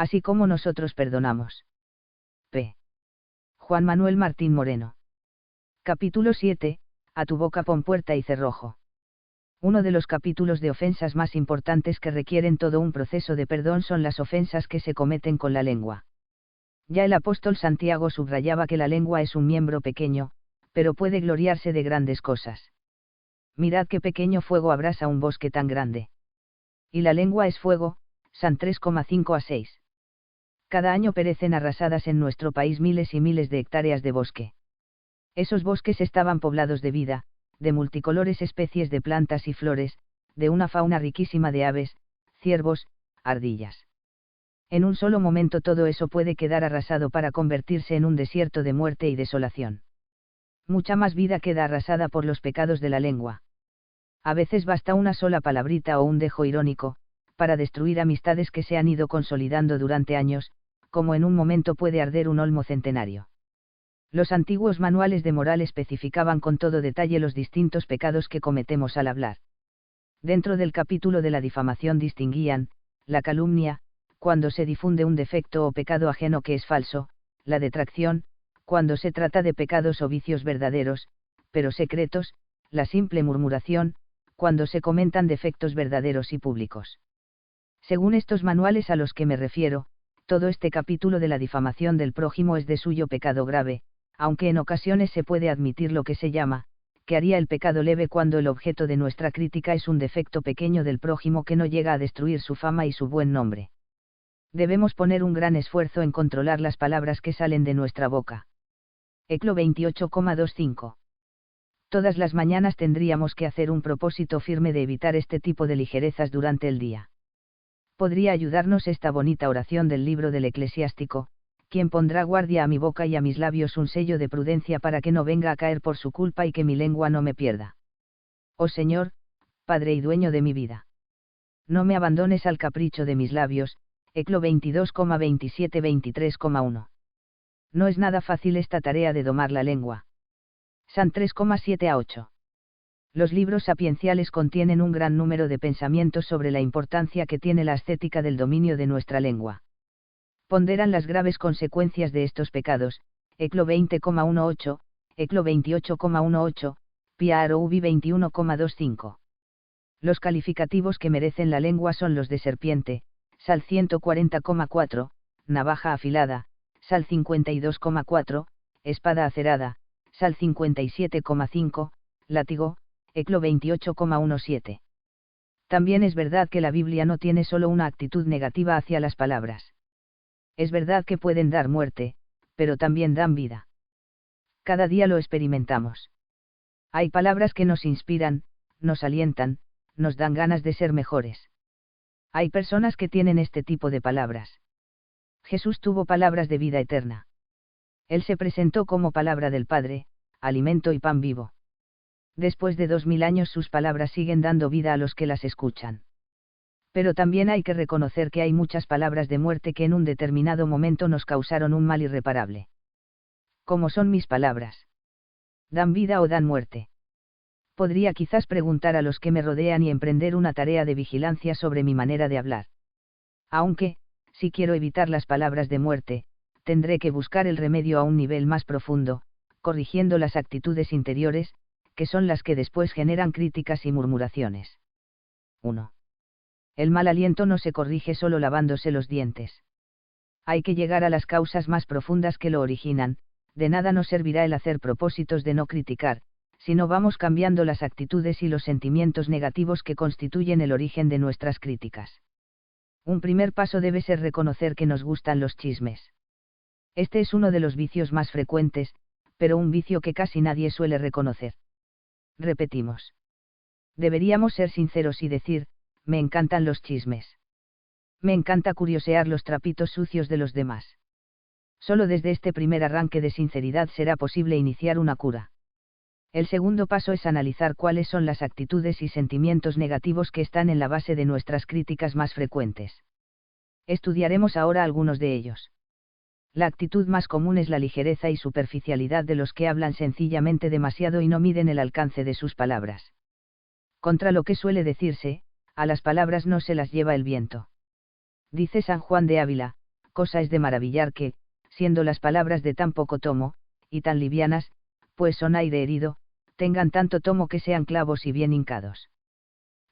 así como nosotros perdonamos. P. Juan Manuel Martín Moreno. Capítulo 7, a tu boca pon puerta y cerrojo. Uno de los capítulos de ofensas más importantes que requieren todo un proceso de perdón son las ofensas que se cometen con la lengua. Ya el apóstol Santiago subrayaba que la lengua es un miembro pequeño, pero puede gloriarse de grandes cosas. Mirad qué pequeño fuego abrasa un bosque tan grande. Y la lengua es fuego, San 3,5 a 6. Cada año perecen arrasadas en nuestro país miles y miles de hectáreas de bosque. Esos bosques estaban poblados de vida, de multicolores especies de plantas y flores, de una fauna riquísima de aves, ciervos, ardillas. En un solo momento todo eso puede quedar arrasado para convertirse en un desierto de muerte y desolación. Mucha más vida queda arrasada por los pecados de la lengua. A veces basta una sola palabrita o un dejo irónico, para destruir amistades que se han ido consolidando durante años, como en un momento puede arder un olmo centenario. Los antiguos manuales de moral especificaban con todo detalle los distintos pecados que cometemos al hablar. Dentro del capítulo de la difamación distinguían, la calumnia, cuando se difunde un defecto o pecado ajeno que es falso, la detracción, cuando se trata de pecados o vicios verdaderos, pero secretos, la simple murmuración, cuando se comentan defectos verdaderos y públicos. Según estos manuales a los que me refiero, todo este capítulo de la difamación del prójimo es de suyo pecado grave, aunque en ocasiones se puede admitir lo que se llama, que haría el pecado leve cuando el objeto de nuestra crítica es un defecto pequeño del prójimo que no llega a destruir su fama y su buen nombre. Debemos poner un gran esfuerzo en controlar las palabras que salen de nuestra boca. Eclo 28,25. Todas las mañanas tendríamos que hacer un propósito firme de evitar este tipo de ligerezas durante el día. Podría ayudarnos esta bonita oración del libro del Eclesiástico: quien pondrá guardia a mi boca y a mis labios un sello de prudencia para que no venga a caer por su culpa y que mi lengua no me pierda. Oh Señor, Padre y dueño de mi vida. No me abandones al capricho de mis labios. Eclo 22,27-23,1. No es nada fácil esta tarea de domar la lengua. San 3,7 a 8. Los libros sapienciales contienen un gran número de pensamientos sobre la importancia que tiene la ascética del dominio de nuestra lengua. Ponderan las graves consecuencias de estos pecados, Eclo 20,18, Eclo 28,18, Piaro Ubi 21,25. Los calificativos que merecen la lengua son los de serpiente, Sal 140,4, navaja afilada, Sal 52,4, espada acerada, Sal 57,5, látigo, Eclo 28,17. También es verdad que la Biblia no tiene solo una actitud negativa hacia las palabras. Es verdad que pueden dar muerte, pero también dan vida. Cada día lo experimentamos. Hay palabras que nos inspiran, nos alientan, nos dan ganas de ser mejores. Hay personas que tienen este tipo de palabras. Jesús tuvo palabras de vida eterna. Él se presentó como palabra del Padre, alimento y pan vivo. Después de 2000 años sus palabras siguen dando vida a los que las escuchan. Pero también hay que reconocer que hay muchas palabras de muerte que en un determinado momento nos causaron un mal irreparable. ¿Cómo son mis palabras? ¿Dan vida o dan muerte? Podría quizás preguntar a los que me rodean y emprender una tarea de vigilancia sobre mi manera de hablar. Aunque, si quiero evitar las palabras de muerte, tendré que buscar el remedio a un nivel más profundo, corrigiendo las actitudes interiores, que son las que después generan críticas y murmuraciones. 1. El mal aliento no se corrige solo lavándose los dientes. Hay que llegar a las causas más profundas que lo originan. De nada nos servirá el hacer propósitos de no criticar, si no vamos cambiando las actitudes y los sentimientos negativos que constituyen el origen de nuestras críticas. Un primer paso debe ser reconocer que nos gustan los chismes. Este es uno de los vicios más frecuentes, pero un vicio que casi nadie suele reconocer. Repetimos. Deberíamos ser sinceros y decir: me encantan los chismes. Me encanta curiosear los trapitos sucios de los demás. Solo desde este primer arranque de sinceridad será posible iniciar una cura. El segundo paso es analizar cuáles son las actitudes y sentimientos negativos que están en la base de nuestras críticas más frecuentes. Estudiaremos ahora algunos de ellos. La actitud más común es la ligereza y superficialidad de los que hablan sencillamente demasiado y no miden el alcance de sus palabras. Contra lo que suele decirse: a las palabras no se las lleva el viento. Dice San Juan de Ávila: cosa es de maravillar que, siendo las palabras de tan poco tomo, y tan livianas, pues son aire herido, tengan tanto tomo que sean clavos y bien hincados.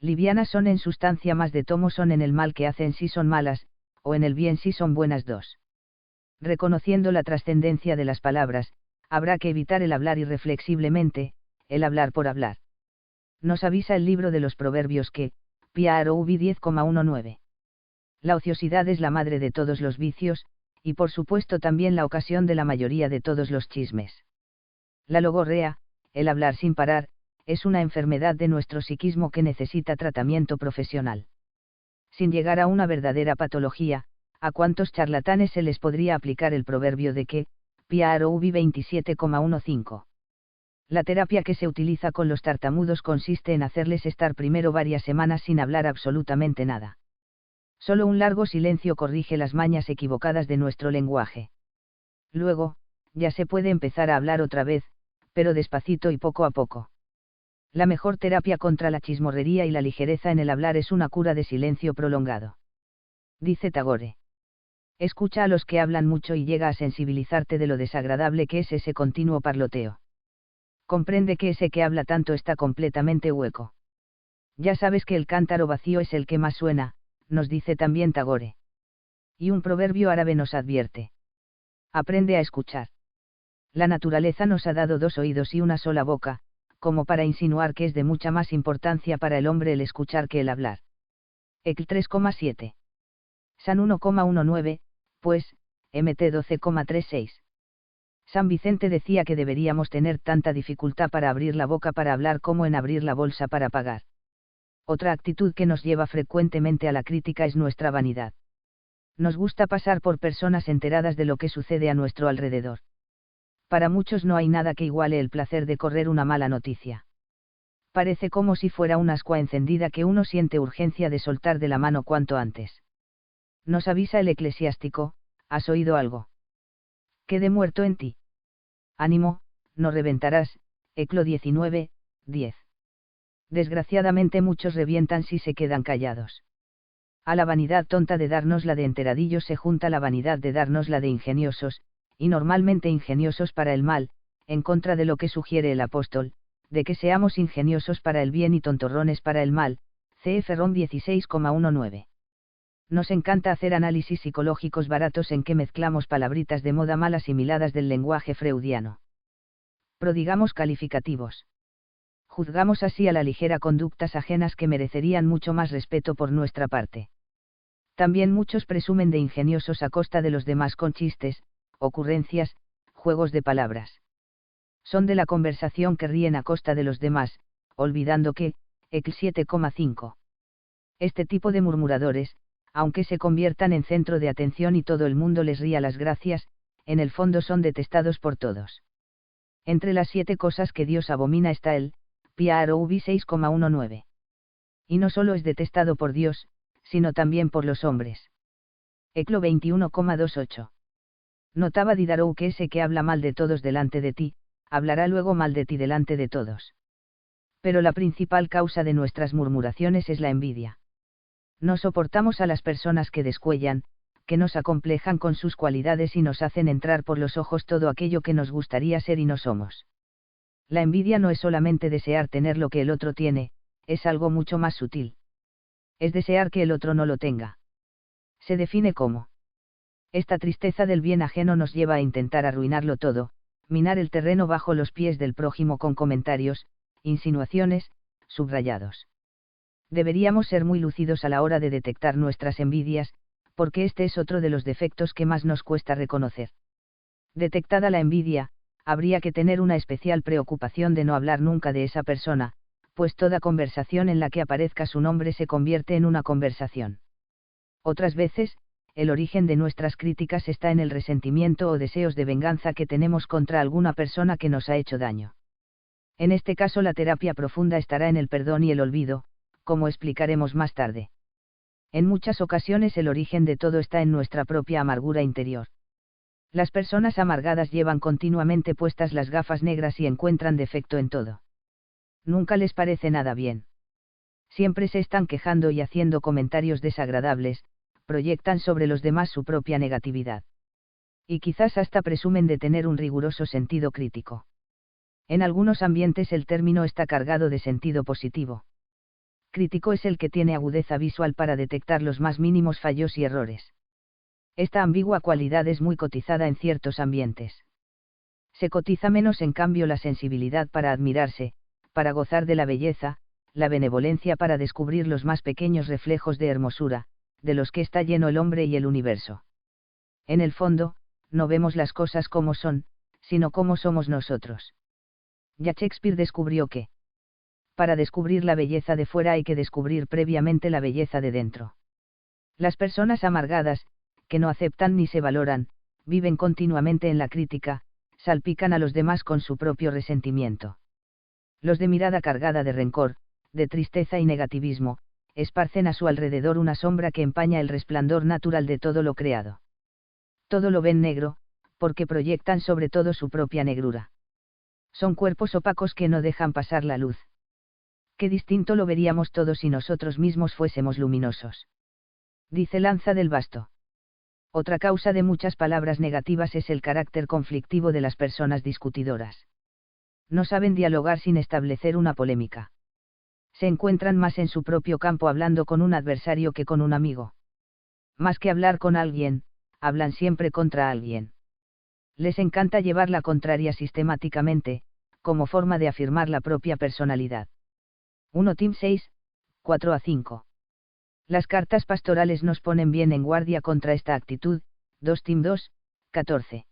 Livianas son en sustancia, más de tomo son en el mal que hacen si son malas, o en el bien si son buenas dos. Reconociendo la trascendencia de las palabras, habrá que evitar el hablar irreflexiblemente, el hablar por hablar. Nos avisa el libro de los Proverbios que, Piarov 10,19. La ociosidad es la madre de todos los vicios, y por supuesto también la ocasión de la mayoría de todos los chismes. La logorrea, el hablar sin parar, es una enfermedad de nuestro psiquismo que necesita tratamiento profesional. Sin llegar a una verdadera patología, ¿a cuántos charlatanes se les podría aplicar el proverbio de que, Piarov 27,15? La terapia que se utiliza con los tartamudos consiste en hacerles estar primero varias semanas sin hablar absolutamente nada. Solo un largo silencio corrige las mañas equivocadas de nuestro lenguaje. Luego, ya se puede empezar a hablar otra vez, pero despacito y poco a poco. La mejor terapia contra la chismorrería y la ligereza en el hablar es una cura de silencio prolongado. Dice Tagore. Escucha a los que hablan mucho y llega a sensibilizarte de lo desagradable que es ese continuo parloteo. Comprende que ese que habla tanto está completamente hueco. Ya sabes que el cántaro vacío es el que más suena, nos dice también Tagore. Y un proverbio árabe nos advierte. Aprende a escuchar. La naturaleza nos ha dado dos oídos y una sola boca, como para insinuar que es de mucha más importancia para el hombre el escuchar que el hablar. Ecl 3,7. San 1,19, pues, Mt 12,36. San Vicente decía que deberíamos tener tanta dificultad para abrir la boca para hablar como en abrir la bolsa para pagar. Otra actitud que nos lleva frecuentemente a la crítica es nuestra vanidad. Nos gusta pasar por personas enteradas de lo que sucede a nuestro alrededor. Para muchos no hay nada que iguale el placer de correr una mala noticia. Parece como si fuera una ascua encendida que uno siente urgencia de soltar de la mano cuanto antes. Nos avisa el eclesiástico, ¿has oído algo? Quede muerto en ti. Ánimo, no reventarás, Eclo 19, 10. Desgraciadamente muchos revientan si se quedan callados. A la vanidad tonta de darnos la de enteradillos se junta la vanidad de darnos la de ingeniosos, y normalmente ingeniosos para el mal, en contra de lo que sugiere el apóstol, de que seamos ingeniosos para el bien y tontorrones para el mal, cf. Rom 16,19. Nos encanta hacer análisis psicológicos baratos en que mezclamos palabritas de moda mal asimiladas del lenguaje freudiano. Prodigamos calificativos. Juzgamos así a la ligera conductas ajenas que merecerían mucho más respeto por nuestra parte. También muchos presumen de ingeniosos a costa de los demás con chistes, ocurrencias, juegos de palabras. Son de la conversación que ríen a costa de los demás, olvidando que, Ecl 7,5. Este tipo de murmuradores, aunque se conviertan en centro de atención y todo el mundo les ría las gracias, en el fondo son detestados por todos. Entre las 7 cosas que Dios abomina está el Piarov 6,19. Y no solo es detestado por Dios, sino también por los hombres. Eclo 21,28. Notaba Diderot que ese que habla mal de todos delante de ti, hablará luego mal de ti delante de todos. Pero la principal causa de nuestras murmuraciones es la envidia. No soportamos a las personas que descuellan, que nos acomplejan con sus cualidades y nos hacen entrar por los ojos todo aquello que nos gustaría ser y no somos. La envidia no es solamente desear tener lo que el otro tiene, es algo mucho más sutil. Es desear que el otro no lo tenga. Se define como: esta tristeza del bien ajeno nos lleva a intentar arruinarlo todo, minar el terreno bajo los pies del prójimo con comentarios, insinuaciones, subrayados. Deberíamos ser muy lúcidos a la hora de detectar nuestras envidias, porque este es otro de los defectos que más nos cuesta reconocer. Detectada la envidia, habría que tener una especial preocupación de no hablar nunca de esa persona, pues toda conversación en la que aparezca su nombre se convierte en una conversación. Otras veces, el origen de nuestras críticas está en el resentimiento o deseos de venganza que tenemos contra alguna persona que nos ha hecho daño. En este caso la terapia profunda estará en el perdón y el olvido, como explicaremos más tarde. En muchas ocasiones el origen de todo está en nuestra propia amargura interior. Las personas amargadas llevan continuamente puestas las gafas negras y encuentran defecto en todo. Nunca les parece nada bien. Siempre se están quejando y haciendo comentarios desagradables, proyectan sobre los demás su propia negatividad. Y quizás hasta presumen de tener un riguroso sentido crítico. En algunos ambientes el término está cargado de sentido positivo. Crítico es el que tiene agudeza visual para detectar los más mínimos fallos y errores. Esta ambigua cualidad es muy cotizada en ciertos ambientes. Se cotiza menos en cambio la sensibilidad para admirarse, para gozar de la belleza, la benevolencia para descubrir los más pequeños reflejos de hermosura, de los que está lleno el hombre y el universo. En el fondo, no vemos las cosas como son, sino como somos nosotros. Ya Shakespeare descubrió que, para descubrir la belleza de fuera hay que descubrir previamente la belleza de dentro. Las personas amargadas, que no aceptan ni se valoran, viven continuamente en la crítica, salpican a los demás con su propio resentimiento. Los de mirada cargada de rencor, de tristeza y negativismo, esparcen a su alrededor una sombra que empaña el resplandor natural de todo lo creado. Todo lo ven negro, porque proyectan sobre todo su propia negrura. Son cuerpos opacos que no dejan pasar la luz. Qué distinto lo veríamos todos si nosotros mismos fuésemos luminosos. Dice Lanza del Basto. Otra causa de muchas palabras negativas es el carácter conflictivo de las personas discutidoras. No saben dialogar sin establecer una polémica. Se encuentran más en su propio campo hablando con un adversario que con un amigo. Más que hablar con alguien, hablan siempre contra alguien. Les encanta llevar la contraria sistemáticamente, como forma de afirmar la propia personalidad. 1 Tim 6, 4-5. Las cartas pastorales nos ponen bien en guardia contra esta actitud. 2 Tim 2, 14.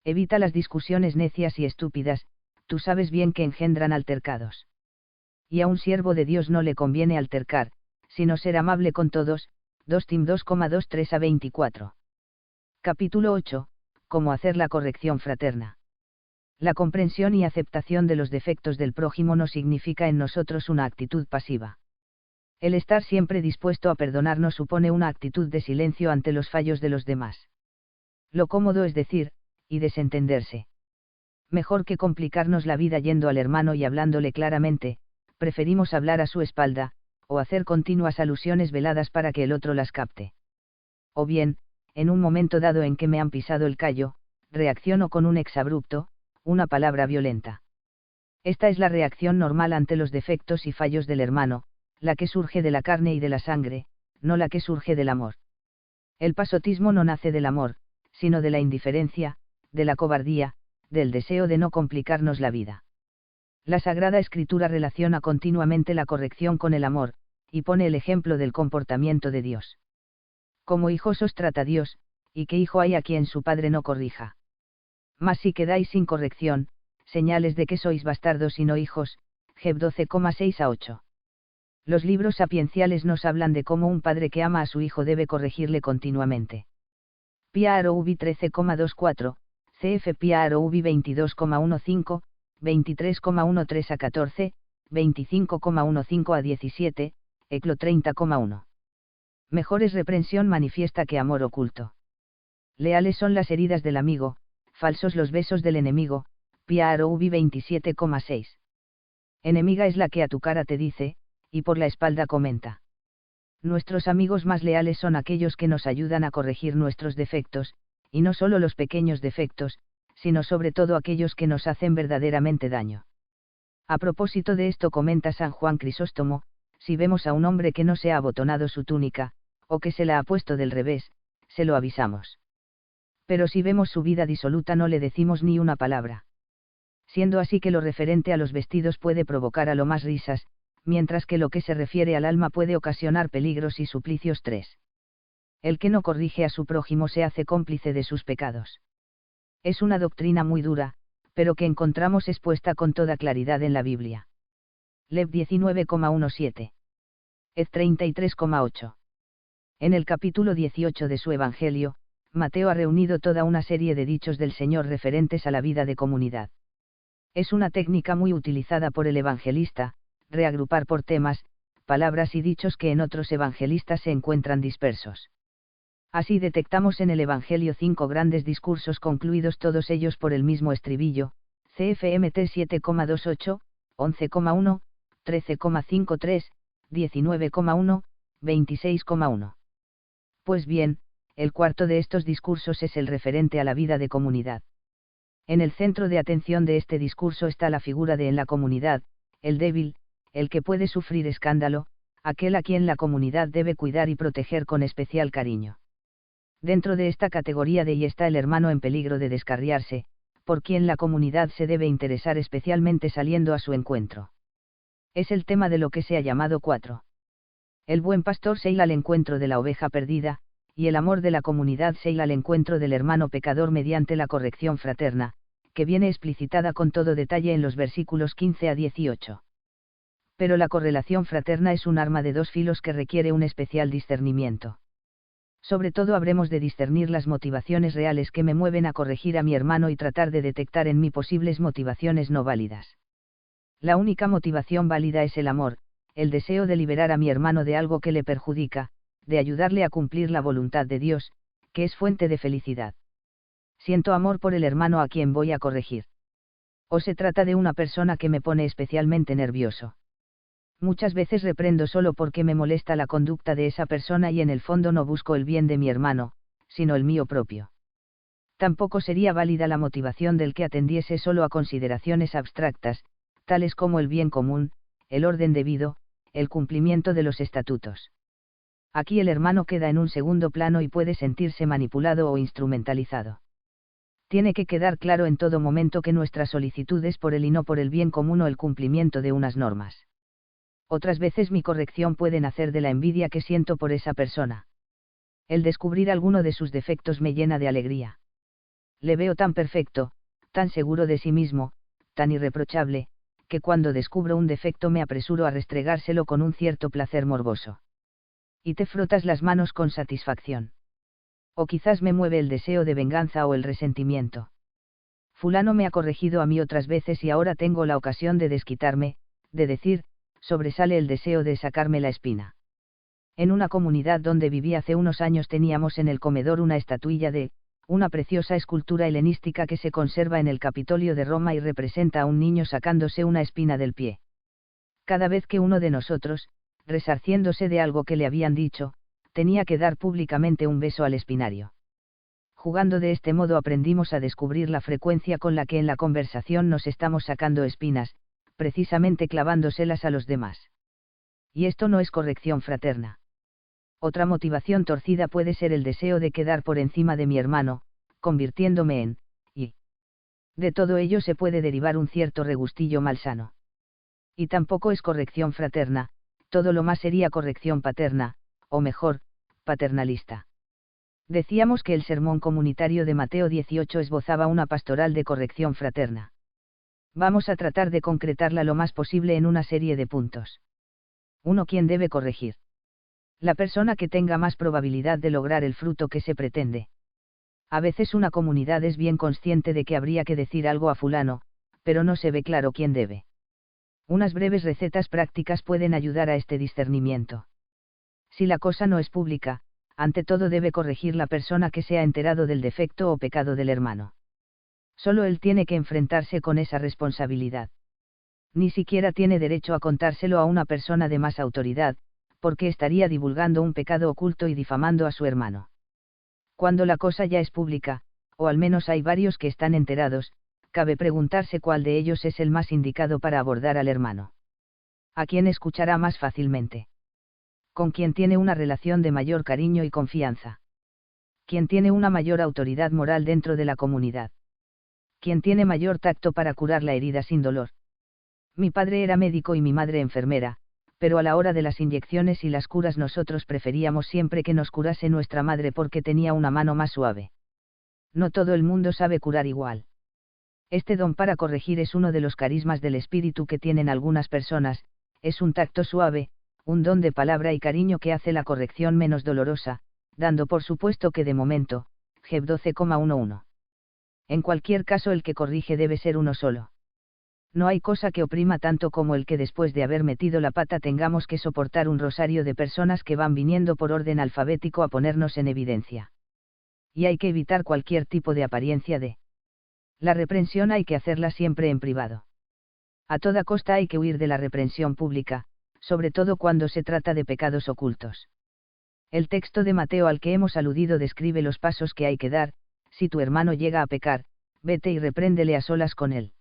Evita las discusiones necias y estúpidas, tú sabes bien que engendran altercados. Y a un siervo de Dios no le conviene altercar, sino ser amable con todos. 2 Tim 2,23-24. Capítulo 8. Cómo hacer la corrección fraterna. La comprensión y aceptación de los defectos del prójimo no significa en nosotros una actitud pasiva. El estar siempre dispuesto a perdonar no supone una actitud de silencio ante los fallos de los demás. Lo cómodo es decir, y desentenderse. Mejor que complicarnos la vida yendo al hermano y hablándole claramente, preferimos hablar a su espalda, o hacer continuas alusiones veladas para que el otro las capte. O bien, en un momento dado en que me han pisado el callo, reacciono con un exabrupto, una palabra violenta. Esta es la reacción normal ante los defectos y fallos del hermano, la que surge de la carne y de la sangre, no la que surge del amor. El pasotismo no nace del amor, sino de la indiferencia, de la cobardía, del deseo de no complicarnos la vida. La Sagrada Escritura relaciona continuamente la corrección con el amor, y pone el ejemplo del comportamiento de Dios. Como hijos os trata Dios, y qué hijo hay a quien su padre no corrija. Mas si quedáis sin corrección, señales de que sois bastardos y no hijos. Geb 12,6-8. Los libros sapienciales nos hablan de cómo un padre que ama a su hijo debe corregirle continuamente. Piaroubi 13,24, CF Piaroubi 22,15, 23,13-14, 25,15-17, Eclo 30,1. Mejor es reprensión manifiesta que amor oculto. Leales son las heridas del amigo, falsos los besos del enemigo. Piaroubi 27,6. Enemiga es la que a tu cara te dice, y por la espalda comenta. Nuestros amigos más leales son aquellos que nos ayudan a corregir nuestros defectos, y no solo los pequeños defectos, sino sobre todo aquellos que nos hacen verdaderamente daño. A propósito de esto comenta San Juan Crisóstomo, si vemos a un hombre que no se ha abotonado su túnica, o que se la ha puesto del revés, se lo avisamos. Pero si vemos su vida disoluta no le decimos ni una palabra. Siendo así que lo referente a los vestidos puede provocar a lo más risas, mientras que lo que se refiere al alma puede ocasionar peligros y suplicios. 3. El que no corrige a su prójimo se hace cómplice de sus pecados. Es una doctrina muy dura, pero que encontramos expuesta con toda claridad en la Biblia. Lev 19,17. Ed 33,8. En el capítulo 18 de su Evangelio, Mateo ha reunido toda una serie de dichos del Señor referentes a la vida de comunidad. Es una técnica muy utilizada por el evangelista, reagrupar por temas, palabras y dichos que en otros evangelistas se encuentran dispersos. Así detectamos en el Evangelio 5 grandes discursos concluidos todos ellos por el mismo estribillo, CFMT 7,28, 11,1, 13,53, 19,1, 26,1. Pues bien, el cuarto de estos discursos es el referente a la vida de comunidad. En el centro de atención de este discurso está la figura de en la comunidad, el débil, el que puede sufrir escándalo, aquel a quien la comunidad debe cuidar y proteger con especial cariño. Dentro de esta categoría de y está el hermano en peligro de descarriarse, por quien la comunidad se debe interesar especialmente saliendo a su encuentro. Es el tema de lo que se ha llamado 4. El buen pastor se irá al encuentro de la oveja perdida, y el amor de la comunidad se irá al encuentro del hermano pecador mediante la corrección fraterna, que viene explicitada con todo detalle en los versículos 15 a 18. Pero la correlación fraterna es un arma de dos filos que requiere un especial discernimiento. Sobre todo habremos de discernir las motivaciones reales que me mueven a corregir a mi hermano y tratar de detectar en mí posibles motivaciones no válidas. La única motivación válida es el amor, el deseo de liberar a mi hermano de algo que le perjudica, de ayudarle a cumplir la voluntad de Dios, que es fuente de felicidad. Siento amor por el hermano a quien voy a corregir. O se trata de una persona que me pone especialmente nervioso. Muchas veces reprendo solo porque me molesta la conducta de esa persona y en el fondo no busco el bien de mi hermano, sino el mío propio. Tampoco sería válida la motivación del que atendiese solo a consideraciones abstractas, tales como el bien común, el orden debido, el cumplimiento de los estatutos. Aquí el hermano queda en un segundo plano y puede sentirse manipulado o instrumentalizado. Tiene que quedar claro en todo momento que nuestra solicitud es por él y no por el bien común o el cumplimiento de unas normas. Otras veces mi corrección puede nacer de la envidia que siento por esa persona. El descubrir alguno de sus defectos me llena de alegría. Le veo tan perfecto, tan seguro de sí mismo, tan irreprochable, que cuando descubro un defecto me apresuro a restregárselo con un cierto placer morboso. Y te frotas las manos con satisfacción. O quizás me mueve el deseo de venganza o el resentimiento. Fulano me ha corregido a mí otras veces y ahora tengo la ocasión de desquitarme, de decir, sobresale el deseo de sacarme la espina. En una comunidad donde viví hace unos años teníamos en el comedor una estatuilla de, una preciosa escultura helenística que se conserva en el Capitolio de Roma y representa a un niño sacándose una espina del pie. Cada vez que uno de nosotros, resarciéndose de algo que le habían dicho, tenía que dar públicamente un beso al espinario. Jugando de este modo aprendimos a descubrir la frecuencia con la que en la conversación nos estamos sacando espinas, precisamente clavándoselas a los demás. Y esto no es corrección fraterna. Otra motivación torcida puede ser el deseo de quedar por encima de mi hermano, convirtiéndome en, y de todo ello se puede derivar un cierto regustillo malsano. Y tampoco es corrección fraterna, todo lo más sería corrección paterna, o mejor, paternalista. Decíamos que el sermón comunitario de Mateo 18 esbozaba una pastoral de corrección fraterna. Vamos a tratar de concretarla lo más posible en una serie de puntos. 1. ¿Quién debe corregir? La persona que tenga más probabilidad de lograr el fruto que se pretende. A veces una comunidad es bien consciente de que habría que decir algo a fulano, pero no se ve claro quién debe. Unas breves recetas prácticas pueden ayudar a este discernimiento. Si la cosa no es pública, ante todo debe corregir la persona que se ha enterado del defecto o pecado del hermano. Solo él tiene que enfrentarse con esa responsabilidad. Ni siquiera tiene derecho a contárselo a una persona de más autoridad, porque estaría divulgando un pecado oculto y difamando a su hermano. Cuando la cosa ya es pública, o al menos hay varios que están enterados, cabe preguntarse cuál de ellos es el más indicado para abordar al hermano. ¿A quién escuchará más fácilmente? ¿Con quién tiene una relación de mayor cariño y confianza? ¿Quién tiene una mayor autoridad moral dentro de la comunidad? ¿Quién tiene mayor tacto para curar la herida sin dolor? Mi padre era médico y mi madre enfermera, pero a la hora de las inyecciones y las curas nosotros preferíamos siempre que nos curase nuestra madre porque tenía una mano más suave. No todo el mundo sabe curar igual. Este don para corregir es uno de los carismas del espíritu que tienen algunas personas, es un tacto suave, un don de palabra y cariño que hace la corrección menos dolorosa, dando por supuesto que de momento, Geb 12,11. En cualquier caso el que corrige debe ser uno solo. No hay cosa que oprima tanto como el que después de haber metido la pata tengamos que soportar un rosario de personas que van viniendo por orden alfabético a ponernos en evidencia. Y hay que evitar cualquier tipo de apariencia de. La reprensión hay que hacerla siempre en privado. A toda costa hay que huir de la reprensión pública, sobre todo cuando se trata de pecados ocultos. El texto de Mateo al que hemos aludido describe los pasos que hay que dar. Si tu hermano llega a pecar, vete y repréndele a solas con él.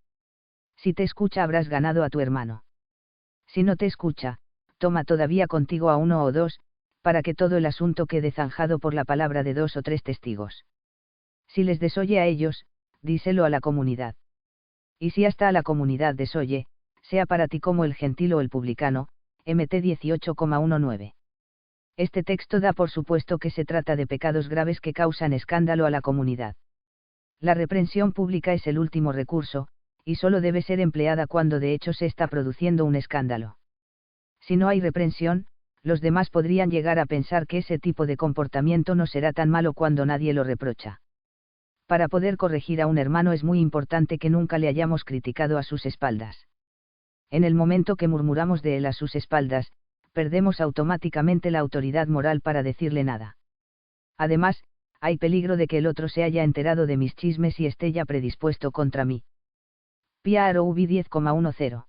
Si te escucha habrás ganado a tu hermano. Si no te escucha, toma todavía contigo a uno o dos, para que todo el asunto quede zanjado por la palabra de 2 o 3 testigos. Si les desoye a ellos, díselo a la comunidad. Y si hasta a la comunidad desoye, sea para ti como el gentil o el publicano, MT 18,19. Este texto da por supuesto que se trata de pecados graves que causan escándalo a la comunidad. La reprensión pública es el último recurso, y solo debe ser empleada cuando de hecho se está produciendo un escándalo. Si no hay reprensión, los demás podrían llegar a pensar que ese tipo de comportamiento no será tan malo cuando nadie lo reprocha. Para poder corregir a un hermano es muy importante que nunca le hayamos criticado a sus espaldas. En el momento que murmuramos de él a sus espaldas, perdemos automáticamente la autoridad moral para decirle nada. Además, hay peligro de que el otro se haya enterado de mis chismes y esté ya predispuesto contra mí. PROV 10,10.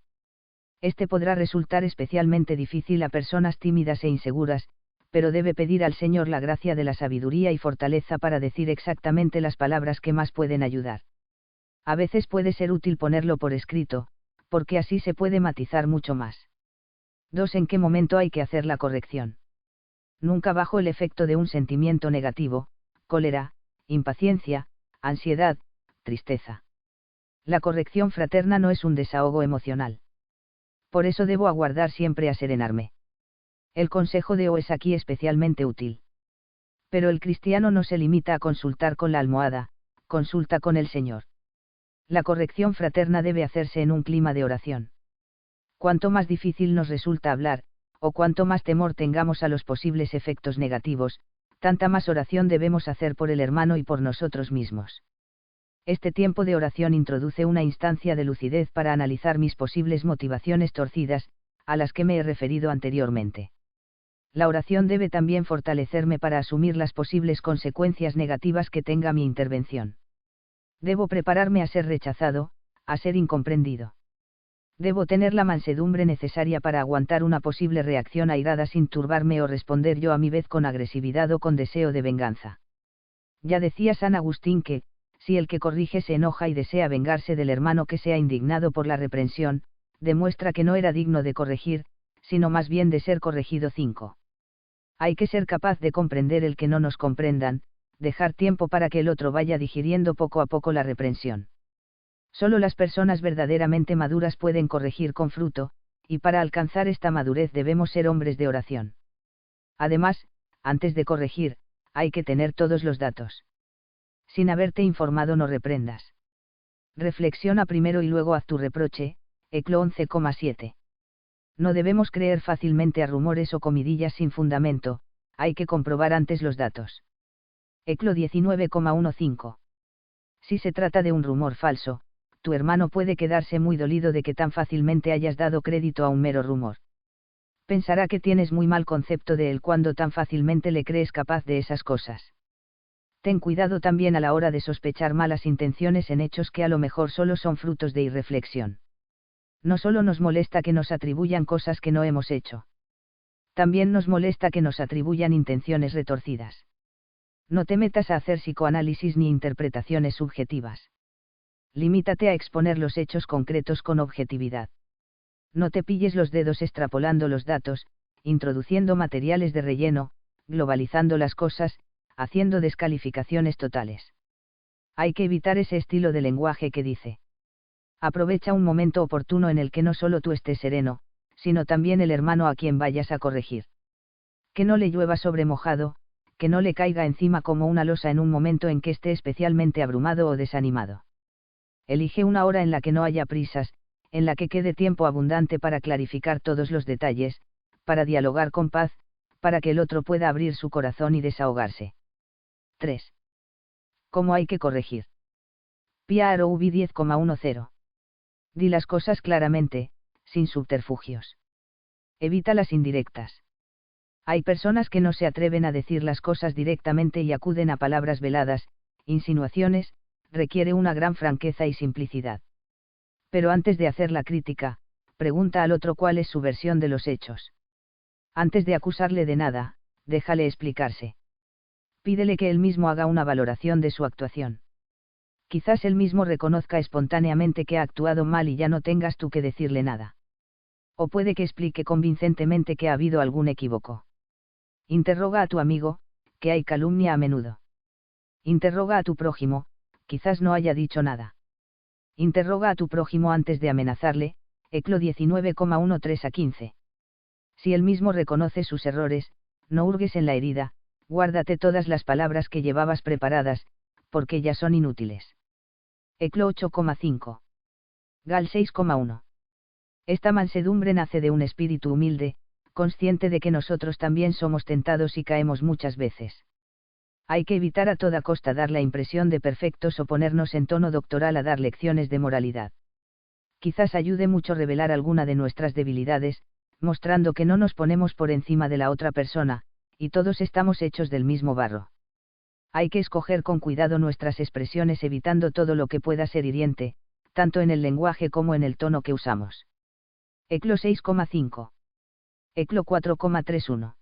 Este podrá resultar especialmente difícil a personas tímidas e inseguras, pero debe pedir al Señor la gracia de la sabiduría y fortaleza para decir exactamente las palabras que más pueden ayudar. A veces puede ser útil ponerlo por escrito, porque así se puede matizar mucho más. 2. ¿En qué momento hay que hacer la corrección? Nunca bajo el efecto de un sentimiento negativo, cólera, impaciencia, ansiedad, tristeza. La corrección fraterna no es un desahogo emocional. Por eso debo aguardar siempre a serenarme. El consejo de O es aquí especialmente útil. Pero el cristiano no se limita a consultar con la almohada, consulta con el Señor. La corrección fraterna debe hacerse en un clima de oración. Cuanto más difícil nos resulta hablar, o cuanto más temor tengamos a los posibles efectos negativos, tanta más oración debemos hacer por el hermano y por nosotros mismos. Este tiempo de oración introduce una instancia de lucidez para analizar mis posibles motivaciones torcidas, a las que me he referido anteriormente. La oración debe también fortalecerme para asumir las posibles consecuencias negativas que tenga mi intervención. Debo prepararme a ser rechazado, a ser incomprendido. Debo tener la mansedumbre necesaria para aguantar una posible reacción airada sin turbarme o responder yo a mi vez con agresividad o con deseo de venganza. Ya decía San Agustín que, si el que corrige se enoja y desea vengarse del hermano que se ha indignado por la reprensión, demuestra que no era digno de corregir, sino más bien de ser corregido. 5. Hay que ser capaz de comprender el que no nos comprendan, dejar tiempo para que el otro vaya digiriendo poco a poco la reprensión. Solo las personas verdaderamente maduras pueden corregir con fruto, y para alcanzar esta madurez debemos ser hombres de oración. Además, antes de corregir, hay que tener todos los datos. Sin haberte informado no reprendas. Reflexiona primero y luego haz tu reproche, Eclo 11,7. No debemos creer fácilmente a rumores o comidillas sin fundamento, hay que comprobar antes los datos. Eclo 19,15. Si se trata de un rumor falso, tu hermano puede quedarse muy dolido de que tan fácilmente hayas dado crédito a un mero rumor. Pensará que tienes muy mal concepto de él cuando tan fácilmente le crees capaz de esas cosas. Ten cuidado también a la hora de sospechar malas intenciones en hechos que a lo mejor solo son frutos de irreflexión. No solo nos molesta que nos atribuyan cosas que no hemos hecho. También nos molesta que nos atribuyan intenciones retorcidas. No te metas a hacer psicoanálisis ni interpretaciones subjetivas. Limítate a exponer los hechos concretos con objetividad. No te pilles los dedos extrapolando los datos, introduciendo materiales de relleno, globalizando las cosas, haciendo descalificaciones totales. Hay que evitar ese estilo de lenguaje que dice: aprovecha un momento oportuno en el que no solo tú estés sereno, sino también el hermano a quien vayas a corregir. Que no le llueva sobre mojado, que no le caiga encima como una losa en un momento en que esté especialmente abrumado o desanimado. Elige una hora en la que no haya prisas, en la que quede tiempo abundante para clarificar todos los detalles, para dialogar con paz, para que el otro pueda abrir su corazón y desahogarse. 3. ¿Cómo hay que corregir? PROV 10,10. Di las cosas claramente, sin subterfugios. Evita las indirectas. Hay personas que no se atreven a decir las cosas directamente y acuden a palabras veladas, insinuaciones, requiere una gran franqueza y simplicidad. Pero antes de hacer la crítica, pregunta al otro cuál es su versión de los hechos. Antes de acusarle de nada, déjale explicarse. Pídele que él mismo haga una valoración de su actuación. Quizás él mismo reconozca espontáneamente que ha actuado mal y ya no tengas tú que decirle nada. O puede que explique convincentemente que ha habido algún equívoco. Interroga a tu amigo, que hay calumnia a menudo. Interroga a tu prójimo, quizás no haya dicho nada. Interroga a tu prójimo antes de amenazarle, Eclo 19,13-15. Si él mismo reconoce sus errores, no hurgues en la herida, guárdate todas las palabras que llevabas preparadas, porque ya son inútiles. Eclo 8,5. Gal 6,1. Esta mansedumbre nace de un espíritu humilde, consciente de que nosotros también somos tentados y caemos muchas veces. Hay que evitar a toda costa dar la impresión de perfectos o ponernos en tono doctoral a dar lecciones de moralidad. Quizás ayude mucho revelar alguna de nuestras debilidades, mostrando que no nos ponemos por encima de la otra persona, y todos estamos hechos del mismo barro. Hay que escoger con cuidado nuestras expresiones evitando todo lo que pueda ser hiriente, tanto en el lenguaje como en el tono que usamos. Eclo 6,5. Eclo 4,31.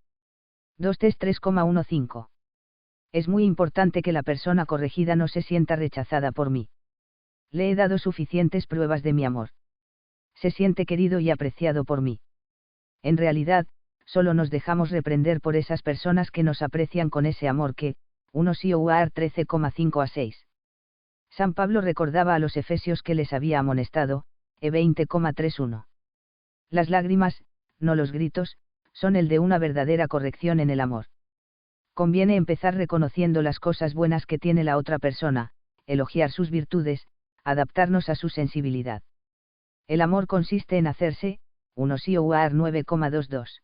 2 3,15. Es muy importante que la persona corregida no se sienta rechazada por mí. Le he dado suficientes pruebas de mi amor. Se siente querido y apreciado por mí. En realidad, solo nos dejamos reprender por esas personas que nos aprecian con ese amor que, 1 Sioar 13,5-6. San Pablo recordaba a los efesios que les había amonestado, E20,31. Las lágrimas, no los gritos, son el de una verdadera corrección en el amor. Conviene empezar reconociendo las cosas buenas que tiene la otra persona, elogiar sus virtudes, adaptarnos a su sensibilidad. El amor consiste en hacerse, 1 Sioar 9,22.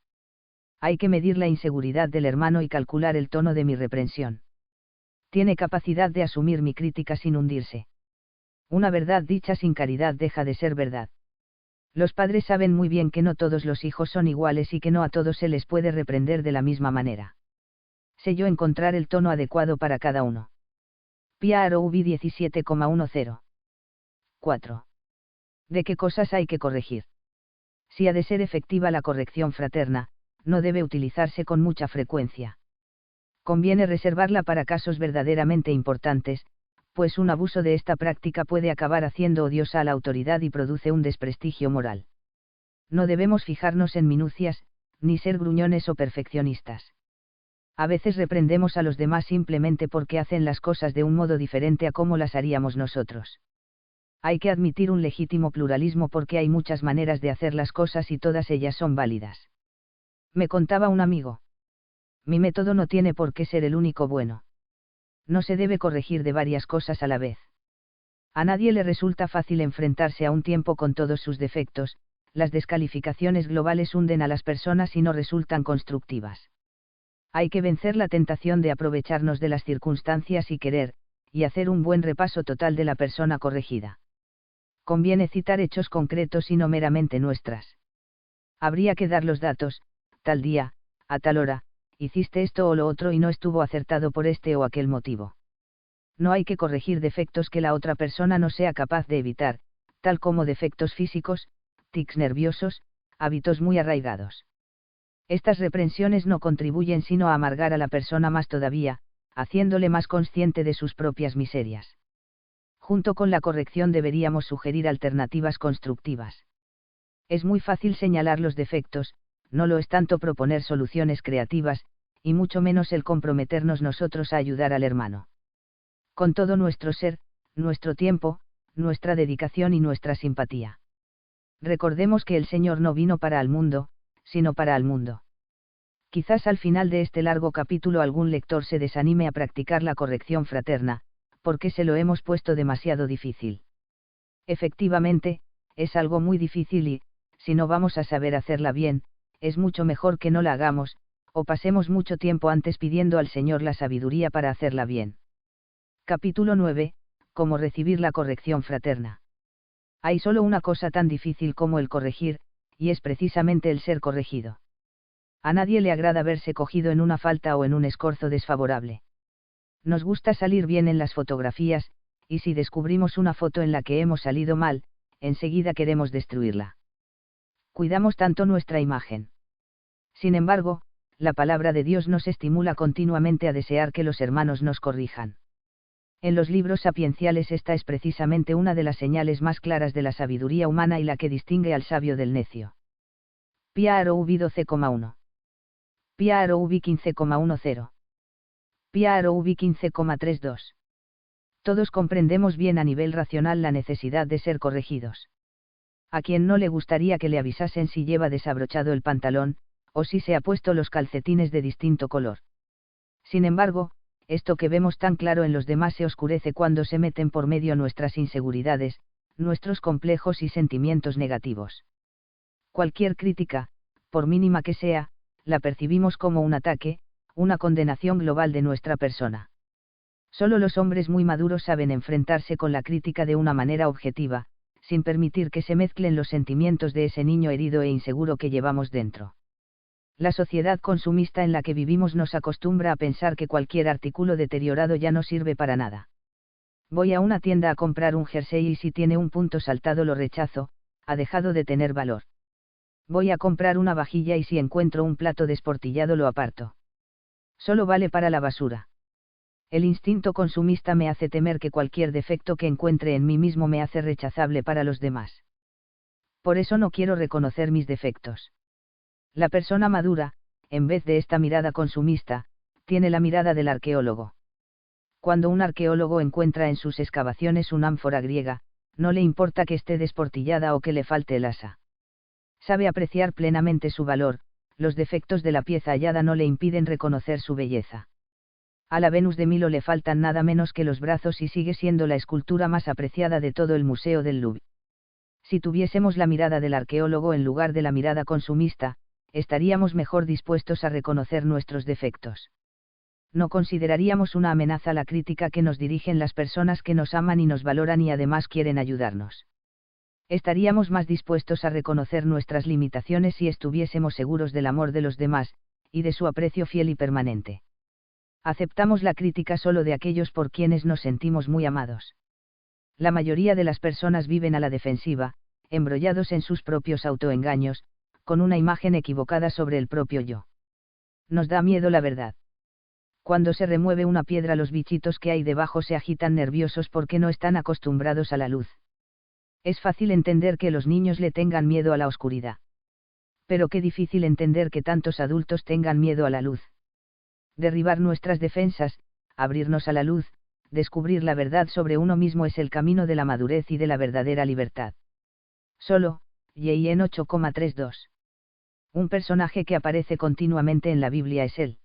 Hay que medir la inseguridad del hermano y calcular el tono de mi reprensión. Tiene capacidad de asumir mi crítica sin hundirse. Una verdad dicha sin caridad deja de ser verdad. Los padres saben muy bien que no todos los hijos son iguales y que no a todos se les puede reprender de la misma manera. Sé yo encontrar el tono adecuado para cada uno. PROV 17,10. 4. ¿De qué cosas hay que corregir? Si ha de ser efectiva la corrección fraterna, no debe utilizarse con mucha frecuencia. Conviene reservarla para casos verdaderamente importantes, pues un abuso de esta práctica puede acabar haciendo odiosa a la autoridad y produce un desprestigio moral. No debemos fijarnos en minucias, ni ser gruñones o perfeccionistas. A veces reprendemos a los demás simplemente porque hacen las cosas de un modo diferente a como las haríamos nosotros. Hay que admitir un legítimo pluralismo porque hay muchas maneras de hacer las cosas y todas ellas son válidas. Me contaba un amigo. Mi método no tiene por qué ser el único bueno. No se debe corregir de varias cosas a la vez. A nadie le resulta fácil enfrentarse a un tiempo con todos sus defectos, las descalificaciones globales hunden a las personas y no resultan constructivas. Hay que vencer la tentación de aprovecharnos de las circunstancias y querer, y hacer un buen repaso total de la persona corregida. Conviene citar hechos concretos y no meramente nuestras. Habría que dar los datos, tal día, a tal hora, hiciste esto o lo otro y no estuvo acertado por este o aquel motivo. No hay que corregir defectos que la otra persona no sea capaz de evitar, tal como defectos físicos, tics nerviosos, hábitos muy arraigados. Estas reprensiones no contribuyen sino a amargar a la persona más todavía, haciéndole más consciente de sus propias miserias. Junto con la corrección deberíamos sugerir alternativas constructivas. Es muy fácil señalar los defectos, no lo es tanto proponer soluciones creativas, y mucho menos el comprometernos nosotros a ayudar al hermano. Con todo nuestro ser, nuestro tiempo, nuestra dedicación y nuestra simpatía. Recordemos que el Señor no vino para el mundo, sino para el mundo. Quizás al final de este largo capítulo algún lector se desanime a practicar la corrección fraterna, porque se lo hemos puesto demasiado difícil. Efectivamente, es algo muy difícil y, si no vamos a saber hacerla bien, es mucho mejor que no la hagamos, o pasemos mucho tiempo antes pidiendo al Señor la sabiduría para hacerla bien. Capítulo 9. Cómo recibir la corrección fraterna. Hay solo una cosa tan difícil como el corregir, y es precisamente el ser corregido. A nadie le agrada verse cogido en una falta o en un escorzo desfavorable. Nos gusta salir bien en las fotografías, y si descubrimos una foto en la que hemos salido mal, enseguida queremos destruirla. Cuidamos tanto nuestra imagen. Sin embargo, la palabra de Dios nos estimula continuamente a desear que los hermanos nos corrijan. En los libros sapienciales esta es precisamente una de las señales más claras de la sabiduría humana y la que distingue al sabio del necio. PROV 12,1. PROV 15,10. PROV 15,32. Todos comprendemos bien a nivel racional la necesidad de ser corregidos. A quien no le gustaría que le avisasen si lleva desabrochado el pantalón, o si se ha puesto los calcetines de distinto color. Sin embargo, esto que vemos tan claro en los demás se oscurece cuando se meten por medio nuestras inseguridades, nuestros complejos y sentimientos negativos. Cualquier crítica, por mínima que sea, la percibimos como un ataque, una condenación global de nuestra persona. Solo los hombres muy maduros saben enfrentarse con la crítica de una manera objetiva, sin permitir que se mezclen los sentimientos de ese niño herido e inseguro que llevamos dentro. La sociedad consumista en la que vivimos nos acostumbra a pensar que cualquier artículo deteriorado ya no sirve para nada. Voy a una tienda a comprar un jersey y si tiene un punto saltado lo rechazo, ha dejado de tener valor. Voy a comprar una vajilla y si encuentro un plato desportillado lo aparto. Solo vale para la basura. El instinto consumista me hace temer que cualquier defecto que encuentre en mí mismo me hace rechazable para los demás. Por eso no quiero reconocer mis defectos. La persona madura, en vez de esta mirada consumista, tiene la mirada del arqueólogo. Cuando un arqueólogo encuentra en sus excavaciones una ánfora griega, no le importa que esté desportillada o que le falte el asa. Sabe apreciar plenamente su valor, los defectos de la pieza hallada no le impiden reconocer su belleza. A la Venus de Milo le faltan nada menos que los brazos y sigue siendo la escultura más apreciada de todo el Museo del Louvre. Si tuviésemos la mirada del arqueólogo en lugar de la mirada consumista, estaríamos mejor dispuestos a reconocer nuestros defectos. No consideraríamos una amenaza la crítica que nos dirigen las personas que nos aman y nos valoran y además quieren ayudarnos. Estaríamos más dispuestos a reconocer nuestras limitaciones si estuviésemos seguros del amor de los demás, y de su aprecio fiel y permanente. Aceptamos la crítica solo de aquellos por quienes nos sentimos muy amados. La mayoría de las personas viven a la defensiva, embrollados en sus propios autoengaños, con una imagen equivocada sobre el propio yo. Nos da miedo la verdad. Cuando se remueve una piedra los bichitos que hay debajo se agitan nerviosos porque no están acostumbrados a la luz. Es fácil entender que los niños le tengan miedo a la oscuridad. Pero qué difícil entender que tantos adultos tengan miedo a la luz. Derribar nuestras defensas, abrirnos a la luz, descubrir la verdad sobre uno mismo es el camino de la madurez y de la verdadera libertad. Solo, J.I.N. 8,32. Un personaje que aparece continuamente en la Biblia es él.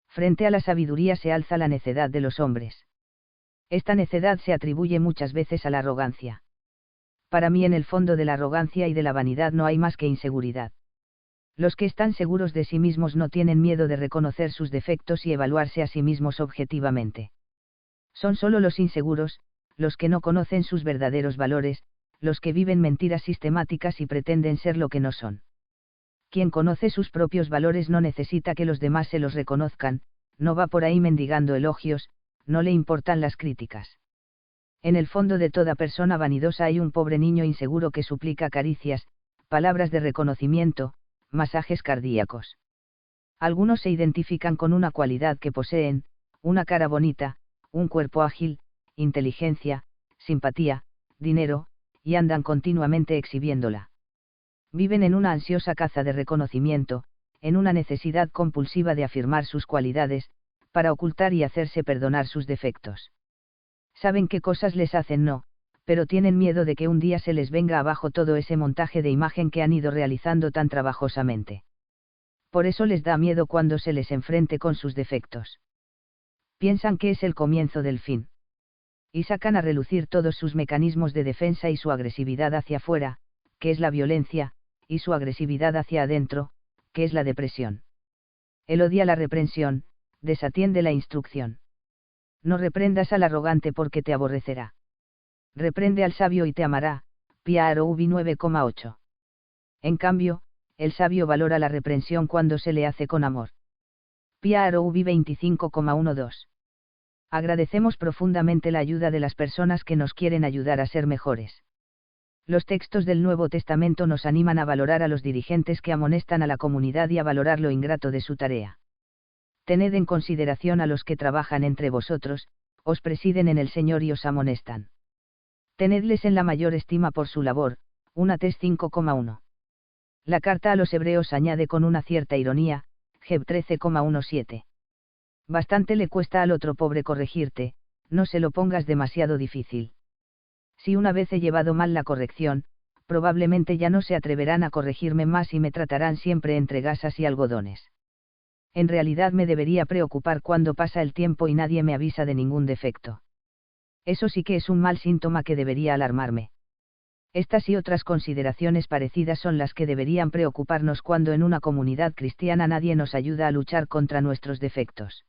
Frente a la sabiduría se alza la necedad de los hombres. Esta necedad se atribuye muchas veces a la arrogancia. Para mí en el fondo de la arrogancia y de la vanidad no hay más que inseguridad. Los que están seguros de sí mismos no tienen miedo de reconocer sus defectos y evaluarse a sí mismos objetivamente. Son solo los inseguros, los que no conocen sus verdaderos valores, los que viven mentiras sistemáticas y pretenden ser lo que no son. Quien conoce sus propios valores no necesita que los demás se los reconozcan, no va por ahí mendigando elogios, no le importan las críticas. En el fondo de toda persona vanidosa hay un pobre niño inseguro que suplica caricias, palabras de reconocimiento, masajes cardíacos. Algunos se identifican con una cualidad que poseen, una cara bonita, un cuerpo ágil, inteligencia, simpatía, dinero, y andan continuamente exhibiéndola. Viven en una ansiosa caza de reconocimiento, en una necesidad compulsiva de afirmar sus cualidades, para ocultar y hacerse perdonar sus defectos. Saben qué cosas les hacen no, pero tienen miedo de que un día se les venga abajo todo ese montaje de imagen que han ido realizando tan trabajosamente. Por eso les da miedo cuando se les enfrente con sus defectos. Piensan que es el comienzo del fin. Y sacan a relucir todos sus mecanismos de defensa y su agresividad hacia afuera, que es la violencia, y su agresividad hacia adentro, que es la depresión. Él odia la reprensión, desatiende la instrucción. No reprendas al arrogante porque te aborrecerá. Reprende al sabio y te amará, PROV 9,8. En cambio, el sabio valora la reprensión cuando se le hace con amor. PROV 25,12. Agradecemos profundamente la ayuda de las personas que nos quieren ayudar a ser mejores. Los textos del Nuevo Testamento nos animan a valorar a los dirigentes que amonestan a la comunidad y a valorar lo ingrato de su tarea. Tened en consideración a los que trabajan entre vosotros, os presiden en el Señor y os amonestan. Tenedles en la mayor estima por su labor. 1 Tes 5,1. La carta a los hebreos añade con una cierta ironía, Heb 13,17. Bastante le cuesta al otro pobre corregirte, no se lo pongas demasiado difícil. Si una vez he llevado mal la corrección, probablemente ya no se atreverán a corregirme más y me tratarán siempre entre gasas y algodones. En realidad me debería preocupar cuando pasa el tiempo y nadie me avisa de ningún defecto. Eso sí que es un mal síntoma que debería alarmarme. Estas y otras consideraciones parecidas son las que deberían preocuparnos cuando en una comunidad cristiana nadie nos ayuda a luchar contra nuestros defectos.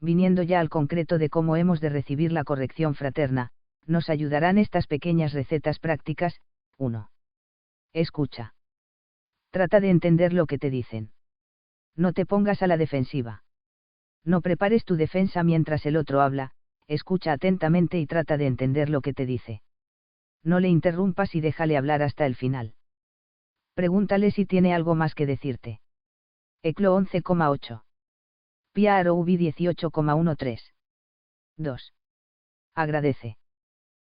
Viniendo ya al concreto de cómo hemos de recibir la corrección fraterna, nos ayudarán estas pequeñas recetas prácticas. 1. Escucha. Trata de entender lo que te dicen. No te pongas a la defensiva. No prepares tu defensa mientras el otro habla, escucha atentamente y trata de entender lo que te dice. No le interrumpas y déjale hablar hasta el final. Pregúntale si tiene algo más que decirte. Eclo 11,8. Pia Aroubi 18,13. 2. Agradece.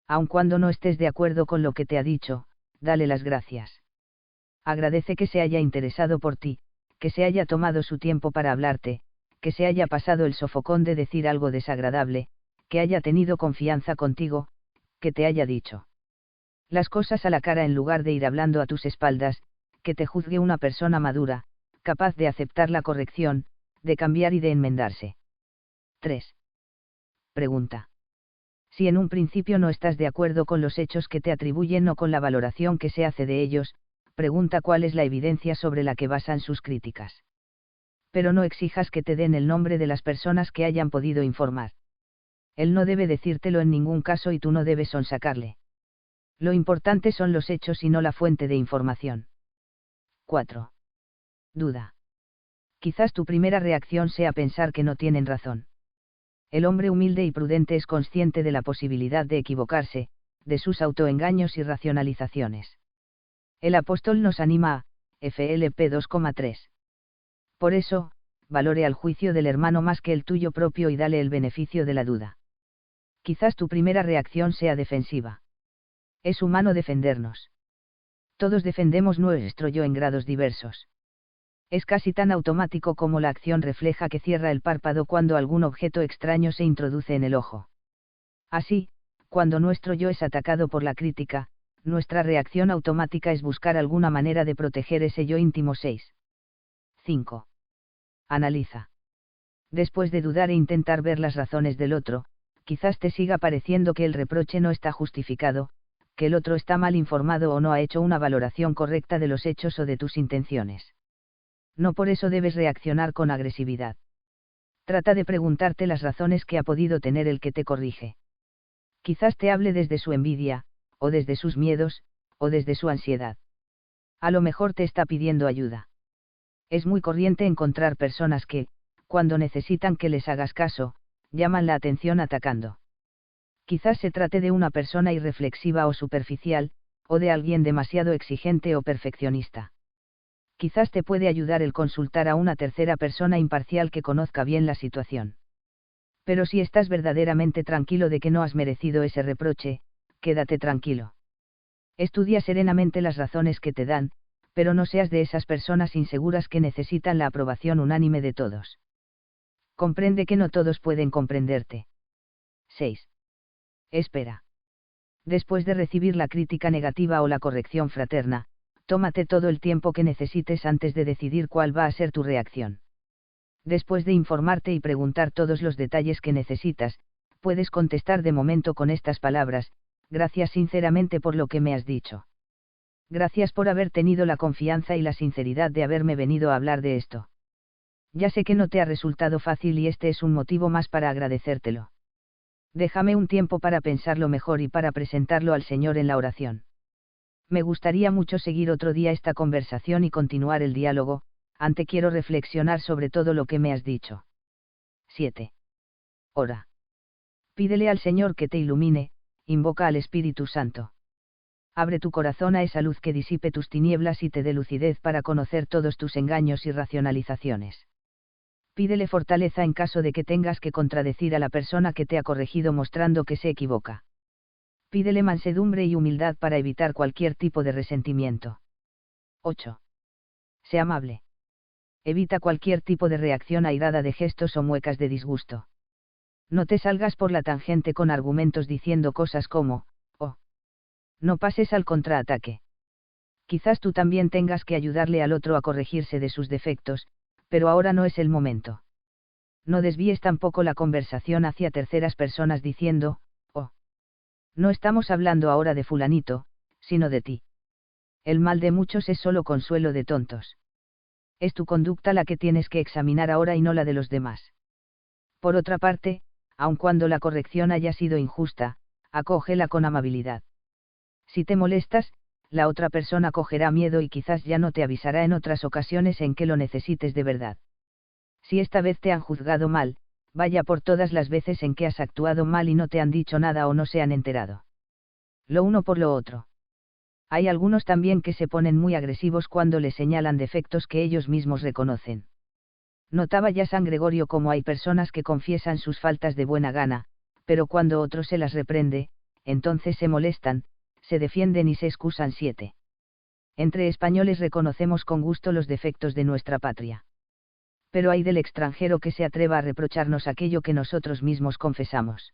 Aun cuando no estés de acuerdo con lo que te ha dicho, dale las gracias. Agradece que se haya interesado por ti, que se haya tomado su tiempo para hablarte, que se haya pasado el sofocón de decir algo desagradable, que haya tenido confianza contigo, que te haya dicho las cosas a la cara en lugar de ir hablando a tus espaldas, que te juzgue una persona madura, capaz de aceptar la corrección, de cambiar y de enmendarse. 3. Pregunta. Si en un principio no estás de acuerdo con los hechos que te atribuyen o con la valoración que se hace de ellos, pregunta cuál es la evidencia sobre la que basan sus críticas. Pero no exijas que te den el nombre de las personas que hayan podido informar. Él no debe decírtelo en ningún caso y tú no debes sonsacarle. Lo importante son los hechos y no la fuente de información. 4. Duda. Quizás tu primera reacción sea pensar que no tienen razón. El hombre humilde y prudente es consciente de la posibilidad de equivocarse, de sus autoengaños y racionalizaciones. El apóstol nos anima a, FLP 2,3. Por eso, valore al juicio del hermano más que el tuyo propio y dale el beneficio de la duda. Quizás tu primera reacción sea defensiva. Es humano defendernos. Todos defendemos nuestro yo en grados diversos. Es casi tan automático como la acción refleja que cierra el párpado cuando algún objeto extraño se introduce en el ojo. Así, cuando nuestro yo es atacado por la crítica, nuestra reacción automática es buscar alguna manera de proteger ese yo íntimo. 6. 5. Analiza. Después de dudar e intentar ver las razones del otro, quizás te siga pareciendo que el reproche no está justificado, que el otro está mal informado o no ha hecho una valoración correcta de los hechos o de tus intenciones. No por eso debes reaccionar con agresividad. Trata de preguntarte las razones que ha podido tener el que te corrige. Quizás te hable desde su envidia, o desde sus miedos, o desde su ansiedad. A lo mejor te está pidiendo ayuda. Es muy corriente encontrar personas que, cuando necesitan que les hagas caso, llaman la atención atacando. Quizás se trate de una persona irreflexiva o superficial, o de alguien demasiado exigente o perfeccionista. Quizás te puede ayudar el consultar a una tercera persona imparcial que conozca bien la situación. Pero si estás verdaderamente tranquilo de que no has merecido ese reproche, quédate tranquilo. Estudia serenamente las razones que te dan, pero no seas de esas personas inseguras que necesitan la aprobación unánime de todos. Comprende que no todos pueden comprenderte. 6. Espera. Después de recibir la crítica negativa o la corrección fraterna, tómate todo el tiempo que necesites antes de decidir cuál va a ser tu reacción. Después de informarte y preguntar todos los detalles que necesitas, puedes contestar de momento con estas palabras: gracias sinceramente por lo que me has dicho. Gracias por haber tenido la confianza y la sinceridad de haberme venido a hablar de esto. Ya sé que no te ha resultado fácil y este es un motivo más para agradecértelo. Déjame un tiempo para pensarlo mejor y para presentarlo al Señor en la oración. Me gustaría mucho seguir otro día esta conversación y continuar el diálogo, antes quiero reflexionar sobre todo lo que me has dicho. 7. Ora. Pídele al Señor que te ilumine, invoca al Espíritu Santo. Abre tu corazón a esa luz que disipe tus tinieblas y te dé lucidez para conocer todos tus engaños y racionalizaciones. Pídele fortaleza en caso de que tengas que contradecir a la persona que te ha corregido mostrando que se equivoca. Pídele mansedumbre y humildad para evitar cualquier tipo de resentimiento. 8. Sé amable. Evita cualquier tipo de reacción airada de gestos o muecas de disgusto. No te salgas por la tangente con argumentos diciendo cosas como, oh. No pases al contraataque. Quizás tú también tengas que ayudarle al otro a corregirse de sus defectos, pero ahora no es el momento. No desvíes tampoco la conversación hacia terceras personas diciendo, oh. No estamos hablando ahora de fulanito, sino de ti. El mal de muchos es solo consuelo de tontos. Es tu conducta la que tienes que examinar ahora y no la de los demás. Por otra parte, aun cuando la corrección haya sido injusta, acógela con amabilidad. Si te molestas, la otra persona cogerá miedo y quizás ya no te avisará en otras ocasiones en que lo necesites de verdad. Si esta vez te han juzgado mal, vaya por todas las veces en que has actuado mal y no te han dicho nada o no se han enterado. Lo uno por lo otro. Hay algunos también que se ponen muy agresivos cuando les señalan defectos que ellos mismos reconocen. Notaba ya San Gregorio cómo hay personas que confiesan sus faltas de buena gana, pero cuando otro se las reprende, entonces se molestan, se defienden y se excusan. 7. Entre españoles reconocemos con gusto los defectos de nuestra patria. Pero hay del extranjero que se atreva a reprocharnos aquello que nosotros mismos confesamos.